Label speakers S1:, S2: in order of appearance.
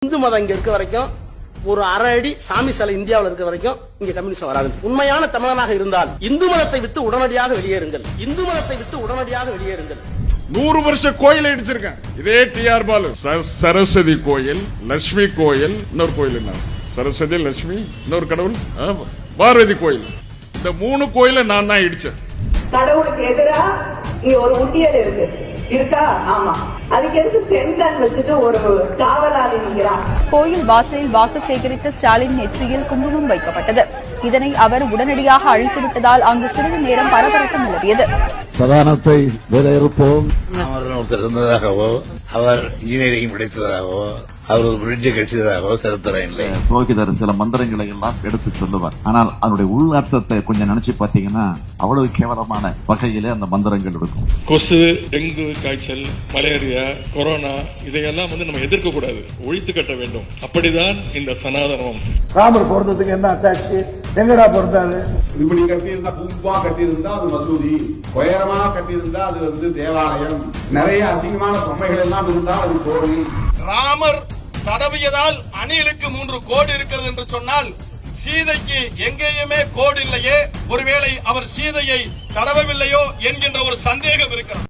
S1: இந்து மதம் இங்க இருக்க வரைக்கும் ஒரு அரை அடி சாமி சிலை இந்தியாவில் இருக்க வரைக்கும் இங்க கம்யூனிஸ்ட் வராது. உண்மையான தமிழனாக இருந்தால் இந்து மதத்தை விட்டு உடனடியாக வெளியேறுங்கள். இந்து மதத்தை விட்டு உடனடியாக வெளியேறுங்கள்.
S2: 100 வருஷ கோயில் அடிச்சிருக்கேன். இதே டிஆர் பாலு சரஸ்வதி கோயில், லட்சுமி கோயில், இன்னொரு கோயில் என்ன சரஸ்வதி லட்சுமி, இன்னொரு கடவுள் பார்வதி கோயில். இந்த 3 கோயில நான் தான் இடிச்சேன்.
S3: கடவுளுக்கு எதிரா இங்க ஒரு உண்டியல் இருக்கு இருக்கா? ஆமா. அதுக்கு எதுக்கு சென்டன் வச்சுட்டு ஒரு காவலாளி நிற்கிறான்?
S4: கோயில் வாசலில் வாக்கு சேகரித்த ஸ்டாலின் நெற்றியில் குங்குமம் வைக்கப்பட்டது. இதனை அவர் உடனடியாக அழித்துவிட்டதால் அங்கு சிறிது நேரம் பரபரப்பு நிலவியது.
S5: சதானத்தை விலையிருப்போம்.
S6: அவர் ஒருத்தர் இருந்ததாகவோ, அவர் இன்ஜினியரிங் படித்ததாகவோ, அவர் ஒரு பிரிட்ஜை கட்டியதாகவோ சரித்திரம் இல்லை.
S5: புரோகிதர் சில மந்திரங்களை எல்லாம் எடுத்து சொல்லுவார். ஆனால் அதனுடைய உள்ளார்த்தத்தை கொஞ்சம் நினைச்சு பாத்தீங்கன்னா அவ்வளவு கேவலமான வகையிலே அந்த மந்திரங்கள் இருக்கும்.
S7: கொசு, டெங்கு காய்ச்சல், மலேரியா, கொரோனா இதையெல்லாம் நம்ம எதிர்க்க கூடாது, ஒழித்து கட்ட வேண்டும். அப்படிதான் இந்த சனாதனம்.
S8: ராமர் பிறந்ததுக்கு என்ன அட்டாச்சு? எங்கடா பிறந்தாரு?
S9: இப்படி கட்டியிருந்தா, கும்பா கட்டியிருந்தா அது மசூதி, உயரமா கட்டியிருந்தா அது தேவாலயம், நிறைய அசிங்கமான பொம்மைகள் எல்லாம் இருந்தா அது கோவில்.
S2: ராமர் தடவியதால் அணிலுக்கு 3 கோடு இருக்கிறது என்று சொன்னால் சீதைக்கு எங்கேயுமே கோடு இல்லையே, ஒருவேளை அவர் சீதையை தடவவில்லையோ என்கின்ற ஒரு சந்தேகம் இருக்கிறது.